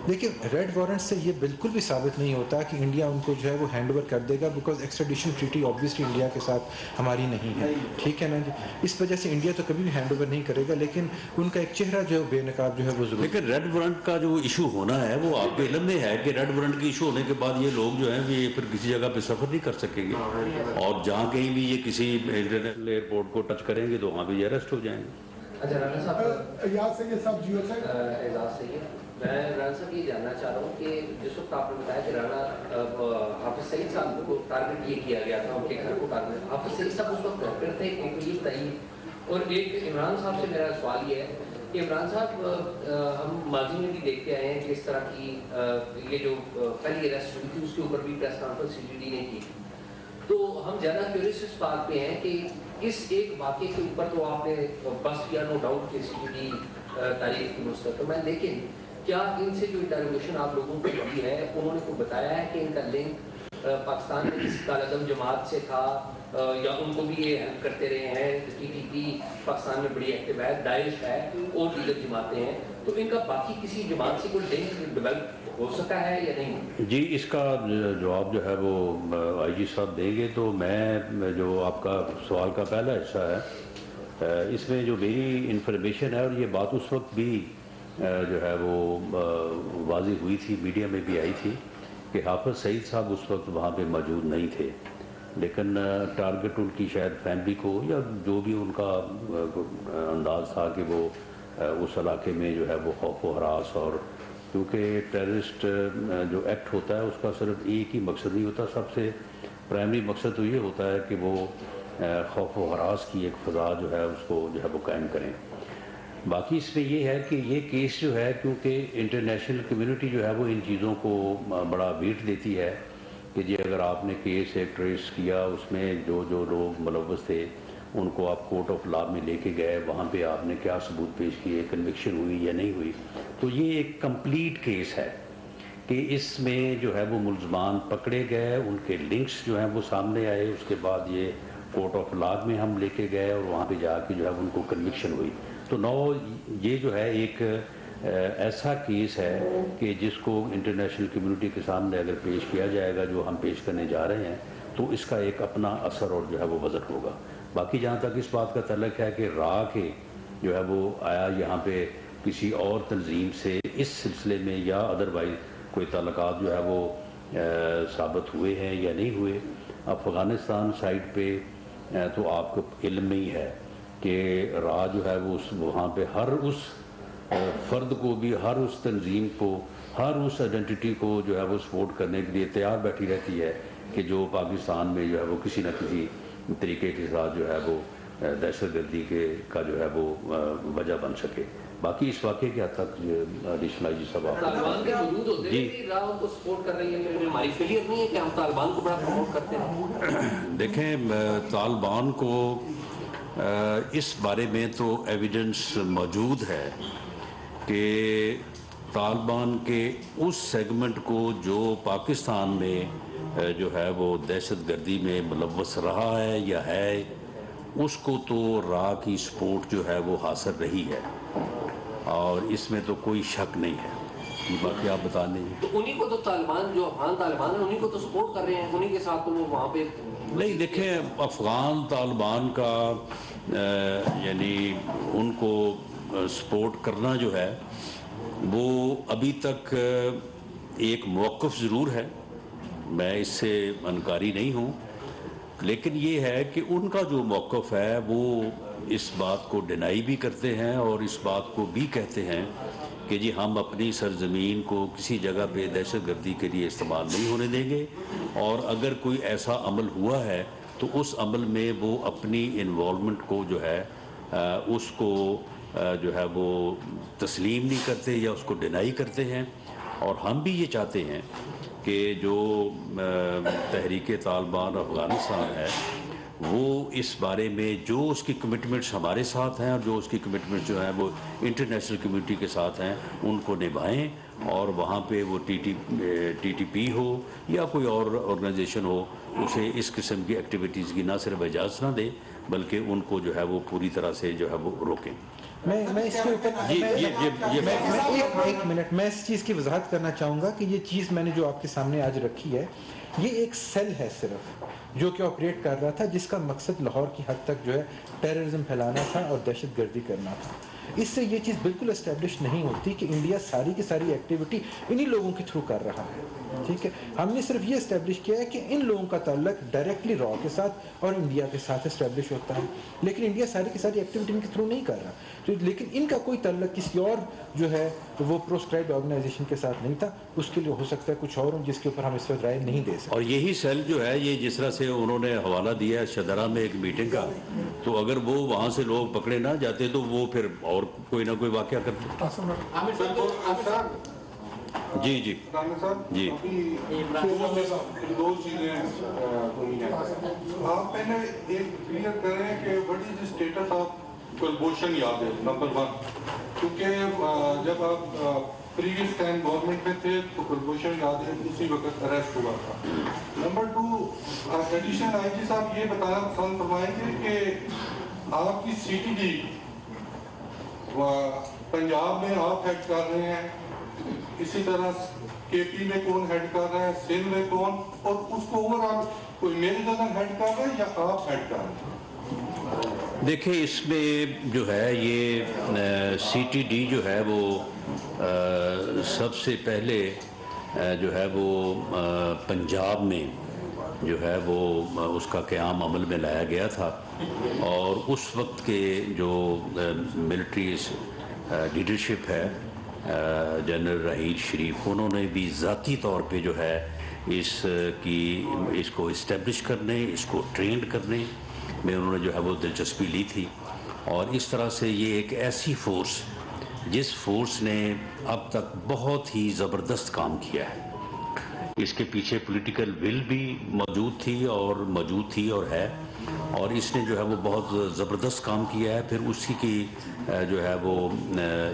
دیکھیں ریڈ وارنٹ سے یہ بالکل بھی ثابت نہیں ہوتا کہ انڈیا ان کو جو ہے وہ ہینڈ اوور کر دے گا، because extradition treaty obviously India کے ساتھ ہماری نہیں ہے، ٹھیک ہے نا جی۔ اس وجہ سے انڈیا تو کبھی بھی ہینڈ اوور نہیں کرے گا، لیکن ان کا ایک چہرہ جو ہے بے نقاب جو ہے وہ ضرور۔ لیکن ریڈ وارنٹ کا جو ایشو ہونا ہے وہ آپ کے علم میں ہے کہ ریڈ وارنٹ کی ایشو ہونے کے بعد یہ لوگ جو ہیں یہ پھر کسی جگہ پہ سفر نہیں کر سکیں گے، اور جہاں کہیں بھی یہ کسی انٹرنیشنل ایئرپورٹ کو ٹچ کریں گے تو وہاں پہ یہ اریسٹ ہو جائیں گے۔ اچھا رانا صاحب، اعجاز سے میں رانا صاحب یہ جاننا چاہ رہا ہوں کہ جس وقت آپ نے بتایا کہ رانا حافظ سعید صاحب کو ٹارگٹ یہ کیا گیا تھا، ان کے گھر کو ٹارگٹ، حافظ سعید صاحب اس وقت گھر پر تھے، ایک یہ بتائیے۔ اور ایک عمران صاحب سے میرا سوال یہ ہے عمران صاحب ہم ماضی میں بھی دیکھتے آئے ہیں کہ اس طرح کی یہ جو پہلی اریسٹ ہوئی تھی اس کے اوپر بھی press conference C T D نے کی. تو ہم زیادہ کیوریس اس بات پہ ہیں کہ اس ایک واقعے کے اوپر تو آپ نے بس کیا نو ڈاؤٹ کہ سی ٹی ڈی تاریخ کی مستقبل میں، لیکن کیا ان سے جو انٹروگیشن آپ لوگوں کو کی ہے انہوں نے کو بتایا ہے کہ ان کا لنک پاکستان میں کسی کالعدم جماعت سے تھا یا ان کو بھی یہ ہیلپ کرتے رہے ہیں؟ ٹی ٹی پی پاکستان میں بڑی ایکٹیو ہے، داعش ہے اور دیگر جماعتیں ہیں، تو ان کا باقی کسی جماعت سے کوئی لنک ڈیولپ ہو سکا ہے یا نہیں؟ جی اس کا جواب جو ہے وہ آئی جی صاحب دیں گے. تو میں جو آپ کا سوال کا پہلا حصہ ہے اس میں جو میری انفارمیشن ہے، اور یہ بات اس وقت بھی جو ہے وہ واضح ہوئی تھی، میڈیا میں بھی آئی تھی کہ حافظ سعید صاحب اس وقت وہاں پہ موجود نہیں تھے، لیکن ٹارگٹ ان کی شاید فیملی کو یا جو بھی ان کا انداز تھا کہ وہ اس علاقے میں جو ہے وہ خوف و ہراس، اور کیونکہ ٹیررسٹ جو ایکٹ ہوتا ہے اس کا صرف ایک ہی مقصد نہیں ہوتا، سب سے پرائمری مقصد تو یہ ہوتا ہے کہ وہ خوف و ہراس کی ایک فضا جو ہے اس کو جو ہے وہ قائم کریں. باقی اس میں یہ ہے کہ یہ کیس جو ہے کیونکہ انٹرنیشنل کمیونٹی جو ہے وہ ان چیزوں کو بڑا ویٹ دیتی ہے کہ جی اگر آپ نے کیس ایک ٹریس کیا، اس میں جو لوگ ملوث تھے ان کو آپ کورٹ آف لا میں لے کے گئے، وہاں پہ آپ نے کیا ثبوت پیش کیے، کنوکشن ہوئی یا نہیں ہوئی. تو یہ ایک کمپلیٹ کیس ہے کہ اس میں جو ہے وہ ملزمان پکڑے گئے، ان کے لنکس جو ہیں وہ سامنے آئے، اس کے بعد یہ کورٹ آف لا میں ہم لے کے گئے اور وہاں پہ جا کے جو ہے ان کو کنوکشن ہوئی. تو یہ جو ہے ایک ایسا کیس ہے کہ جس کو انٹرنیشنل کمیونٹی کے سامنے اگر پیش کیا جائے گا جو ہم پیش کرنے جا رہے ہیں تو اس کا ایک اپنا اثر اور جو ہے وہ وزن ہوگا. باقی جہاں تک اس بات کا تعلق ہے کہ راہ کے جو ہے وہ آیا یہاں پہ کسی اور تنظیم سے اس سلسلے میں یا ادروائز کوئی تعلقات جو ہے وہ ثابت ہوئے ہیں یا نہیں ہوئے. افغانستان سائٹ پہ تو آپ کو علم ہی ہے کہ راہ جو ہے وہ وہاں پہ ہر اس فرد کو بھی، ہر اس تنظیم کو، ہر اس آئیڈینٹی کو جو ہے وہ سپورٹ کرنے کے لیے تیار بیٹھی رہتی ہے کہ جو پاکستان میں جو ہے وہ کسی نہ کسی طریقے کے ساتھ جو ہے وہ دہشت گردی کا جو ہے وہ وجہ بن سکے. باقی اس واقعے کے حد تک ایڈیشنل آئی جی صاحب طالبان کے موجود ہوتے جی ہیں راہ کو سپورٹ کر رہی ہے، ہماری فیلئر نہیں ہے کہ ہم طالبان کو بڑا پروموٹ کرتے ہیں. دیکھیں طالبان کو اس بارے میں تو ایویڈنس موجود ہے کہ طالبان کے اس سیگمنٹ کو جو پاکستان میں جو ہے وہ دہشت گردی میں ملوث رہا ہے یا ہے، اس کو تو راہ کی سپورٹ جو ہے وہ حاصل رہی ہے اور اس میں تو کوئی شک نہیں ہے. باقی آپ بتا دیں. تو انہی کو تو طالبان جو افغان طالبان ہیں انہی کو تو سپورٹ کر رہے ہیں، انہی کے ساتھ تو وہ وہاں پہ نہیں. دیکھیں افغان طالبان کا یعنی ان کو سپورٹ کرنا جو ہے وہ ابھی تک ایک موقف ضرور ہے، میں اس سے انکاری نہیں ہوں، لیکن یہ ہے کہ ان کا جو موقف ہے وہ اس بات کو ڈینائی بھی کرتے ہیں اور اس بات کو بھی کہتے ہیں کہ جی ہم اپنی سرزمین کو کسی جگہ پہ دہشت گردی کے لیے استعمال نہیں ہونے دیں گے، اور اگر کوئی ایسا عمل ہوا ہے تو اس عمل میں وہ اپنی انوالومنٹ کو جو ہے اس کو جو ہے وہ تسلیم نہیں کرتے یا اس کو ڈینائی کرتے ہیں. اور ہم بھی یہ چاہتے ہیں کہ جو تحریک طالبان افغانستان ہے وہ اس بارے میں جو اس کی کمٹمنٹس ہمارے ساتھ ہیں اور جو اس کی کمٹمنٹس جو ہیں وہ انٹرنیشنل کمیونٹی کے ساتھ ہیں ان کو نبھائیں، اور وہاں پہ وہ ٹی ٹی پی ہو یا کوئی اور آرگنائزیشن ہو اسے اس قسم کی ایکٹیویٹیز کی نہ صرف اجازت نہ دے بلکہ ان کو جو ہے وہ پوری طرح سے جو ہے وہ روکیں. میں اس کے اوپر ایک منٹ میں اس چیز کی وضاحت کرنا چاہوں گا کہ یہ چیز میں نے جو آپ کے سامنے آج رکھی ہے یہ ایک سیل ہے صرف جو کہ آپریٹ کر رہا تھا، جس کا مقصد لاہور کی حد تک جو ہے ٹیررزم پھیلانا تھا اور دہشت گردی کرنا تھا. اس سے یہ چیز بالکل اسٹیبلش نہیں ہوتی کہ انڈیا ساری کی ساری ایکٹیویٹی انہی لوگوں کے تھرو کر رہا ہے. ٹھیک ہے. ہم نے صرف یہ اسٹیبلش کیا ہے کہ ان لوگوں کا تعلق ڈائریکٹلی را کے ساتھ اور انڈیا کے ساتھ اسٹیبلش ہوتا ہے, لیکن انڈیا ساری کی ساری ایکٹیویٹی ان کے تھرو نہیں کر رہا. لیکن ان کا کوئی تعلق کسی اور جو ہے وہ پروسکرائبڈ آرگنائزیشن کے ساتھ نہیں تھا. اس کے لیے ہو سکتا ہے کچھ اور ہوں جس کے اوپر ہم اس وقت رائے نہیں دے سکتے. اور یہی سیل جو ہے یہ جس طرح سے انہوں نے حوالہ دیا ہے شدرا میں ایک میٹنگ کا, تو اگر وہ وہاں سے لوگ پکڑے نہ جاتے تو وہ پھر اور کوئی نہ کوئی واقعہ کرتے. جی جی جی دو چیزیں آپ پہلے ایک کلیئر کریں کہ what is the status of Kulbhushan Yadav number 1, کیونکہ جب آپ پریویس ٹائم گورنمنٹ میں تھے تو کلبھوشن یادو اسی وقت اریسٹ ہوا تھا. نمبر 2, ایڈیشنل آئی جی صاحب یہ بتانا پسند فرمائیں گے کہ آپ کی سی ٹی ڈی پنجاب میں آپ ہیڈ کر رہے ہیں, اسی طرح کے پی میں کون ہیڈ کر رہا ہے, سندھ میں کون, اور اس کو اوور آل کوئی میرے جگہ ہیڈ کر رہا ہے یا آپ ہیڈ کر رہے ہیں؟ دیکھیں اس میں جو ہے یہ سی ٹی ڈی جو ہے وہ سب سے پہلے جو ہے وہ پنجاب میں جو ہے وہ اس کا قیام عمل میں لایا گیا تھا, اور اس وقت کے جو ملٹری لیڈرشپ ہے جنرل رحیل شریف, انہوں نے بھی ذاتی طور پہ جو ہے اس کو اسٹیبلش کرنے, اس کو ٹرینڈ کرنے میں انہوں نے جو ہے وہ دلچسپی لی تھی. اور اس طرح سے یہ ایک ایسی فورس جس فورس نے اب تک بہت ہی زبردست کام کیا ہے, اس کے پیچھے پولیٹیکل ول بھی موجود تھی اور ہے, اور اس نے جو ہے وہ بہت زبردست کام کیا ہے. پھر اسی کی جو ہے وہ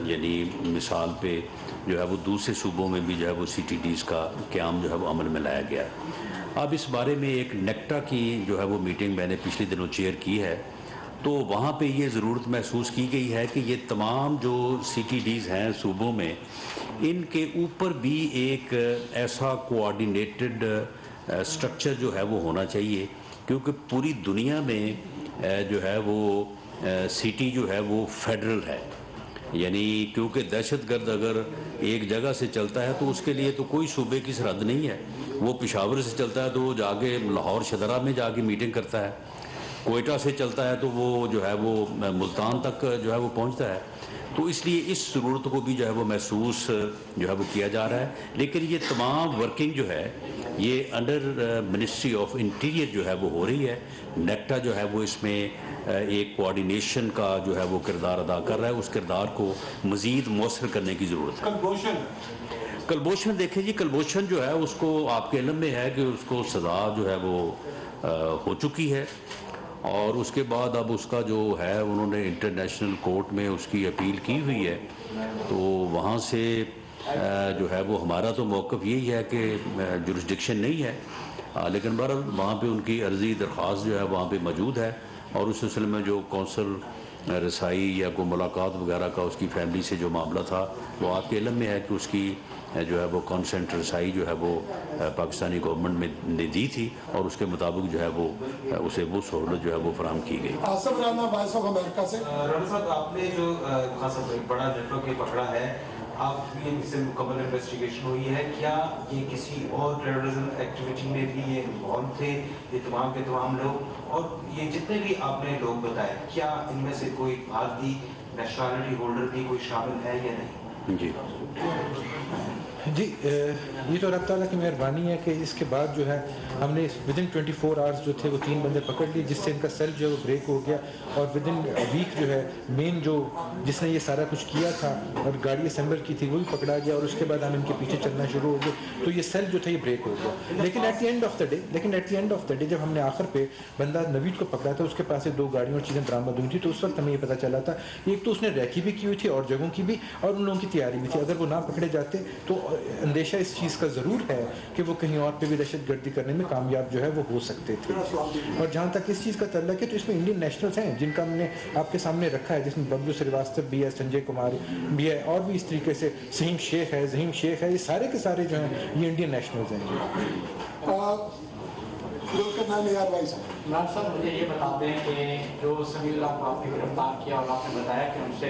یعنی مثال پہ جو ہے وہ دوسرے صوبوں میں بھی جو ہے وہ سی ٹی ڈیز کا قیام جو ہے وہ عمل میں لایا گیا. اب اس بارے میں ایک نیکٹا کی جو ہے وہ میٹنگ میں نے پچھلے دنوں چیئر کی ہے, تو وہاں پہ یہ ضرورت محسوس کی گئی ہے کہ یہ تمام جو سی ٹی ڈیز ہیں صوبوں میں, ان کے اوپر بھی ایک ایسا کوآرڈینیٹڈ اسٹرکچر جو ہے وہ ہونا چاہیے, کیونکہ پوری دنیا میں جو ہے وہ سٹی جو ہے وہ فیڈرل ہے. یعنی کیونکہ دہشت گرد اگر ایک جگہ سے چلتا ہے تو اس کے لیے تو کوئی صوبے کی سرحد نہیں ہے. وہ پشاور سے چلتا ہے تو وہ جا کے لاہور شدرا میں جا کے میٹنگ کرتا ہے, کوئٹہ سے چلتا ہے تو وہ جو ہے وہ ملتان تک جو ہے وہ پہنچتا ہے. تو اس لیے اس ضرورت کو بھی جو ہے وہ محسوس جو ہے وہ کیا جا رہا ہے. لیکن یہ تمام ورکنگ جو ہے یہ انڈر منسٹری آف انٹیریئر جو ہے وہ ہو رہی ہے. نیکٹا جو ہے وہ اس میں ایک کوآرڈینیشن کا جو ہے وہ کردار ادا کر رہا ہے. اس کردار کو مزید مؤثر کرنے کی ضرورت ہے. کلبھوشن دیکھیں جی, کلبھوشن جو ہے اس کو آپ کے علم میں ہے کہ اس کو سزا جو ہے وہ ہو چکی ہے, اور اس کے بعد اب اس کا جو ہے انہوں نے انٹرنیشنل کورٹ میں اس کی اپیل کی ہوئی ہے. تو وہاں سے جو ہے وہ ہمارا تو موقف یہی ہے کہ جورسڈکشن نہیں ہے, لیکن بہرحال وہاں پہ ان کی عرضی درخواست جو ہے وہاں پہ موجود ہے, اور اس سلسلے میں جو کونسل رسائی یا کوئی ملاقات وغیرہ کا اس کی فیملی سے جو معاملہ تھا وہ آپ کے علم میں ہے کہ اس کی جو ہے وہ کانسنٹ رسائی جو ہے وہ پاکستانی گورنمنٹ میں نے دی تھی, اور اس کے مطابق جو ہے وہ اسے وہ سہولت جو ہے وہ فراہم کی گئی. Asif Rana voice of America سے. رانا صاحب, آپ نے جو خاصا بڑا نیٹورک پکڑا ہے, آپ کی اس سے مکمل انویسٹیگیشن ہوئی ہے, کیا یہ کسی اور ٹیررزم ایکٹیویٹی میں بھی یہ انوالو تھے یہ تمام کے تمام لوگ, اور یہ جتنے بھی آپ نے لوگ بتائے کیا ان میں سے کوئی بھارتی نیشنلٹی ہولڈر بھی کوئی شامل ہے یا نہیں؟ جی یہ تو اللہ تعالیٰ کی مہربانی ہے کہ اس کے بعد جو ہے ہم نے ودن 24 آورس جو تھے وہ 3 بندے پکڑ لیے, جس سے ان کا سیل جو ہے وہ بریک ہو گیا, اور ودن ویک جو ہے مین جو جس نے یہ سارا کچھ کیا تھا اور گاڑی اسمبل کی تھی وہ بھی پکڑا گیا, اور اس کے بعد ہم ان کے پیچھے چلنا شروع ہو گئے. تو یہ سیل جو تھا یہ بریک ہو گیا. لیکن at the end of the day جب ہم نے آخر پہ بندہ نوید کو پکڑا تھا, اس کے پاس سے 2 گاڑیوں اور چیزیں برآمد ہوئی تھی, تو اس وقت ہمیں یہ پتہ چلا تھا ایک تو اس نے ریکی بھی کی ہوئی تھی اور جگہوں کی بھی, اور ان لوگوں کی تیاری بھی تھی. اگر وہ نہ پکڑے جاتے تو اندیشہ اس چیز کا ضرور ہے کہ وہ کہیں اور پہ بھی دہشت گردی کرنے میں کامیاب جو ہے وہ ہو سکتے تھے. اور جہاں تک اس چیز کا تعلق ہے تو اس میں انڈین نیشنلز ہیں جن کا ہم نے آپ کے سامنے رکھا ہے, جس میں ببلو سریواستو بھی ہے, سنجے کمار بھی ہے, اور بھی اس طریقے سے ظہیم شیخ ہے, یہ سارے کے سارے جو ہیں یہ انڈین نیشنلز ہیں. صاحب مجھے یہ بتا دیں کہ جو سمیع اللہ کو آپ نے گرفتار کیا اور آپ نے بتایا کہ ان سے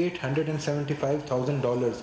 $875,000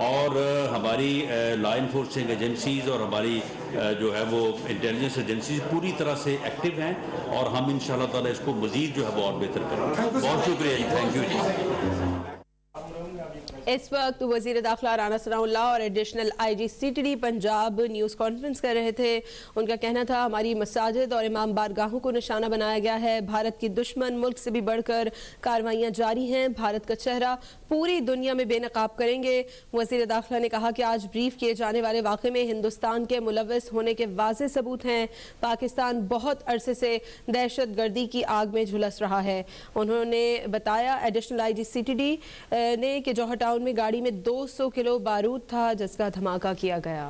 اور ہماری لا انفورسنگ ایجنسیز اور ہماری جو ہے وہ انٹیلیجنس ایجنسیز پوری طرح سے ایکٹیو ہیں اور ہم انشاءاللہ تعالی اس کو مزید جو ہے وہ اور بہتر کریں گے. بہت شکریہ جی. تھینک یو جی. اس وقت وزیر داخلہ رانا ثناء اللہ اور additional I G C T D Punjab news conference کر رہے تھے. ان کا کہنا تھا ہماری مساجد اور امام بارگاہوں کو نشانہ بنایا گیا ہے. بھارت کی دشمن ملک سے بھی بڑھ کر کارروائیاں جاری ہیں. بھارت کا چہرہ پوری دنیا میں بے نقاب کریں گے. وزیر داخلہ نے کہا کہ آج بریف کیے جانے والے واقعے میں ہندوستان کے ملوث ہونے کے واضح ثبوت ہیں. پاکستان بہت عرصے سے دہشت گردی کی آگ میں جھلس رہا ہے. انہوں نے بتایا additional I G C T D نے کہ جوہر ٹاؤن میں گاڑی میں 200 کلو بارود تھا جس کا دھماکہ کیا گیا.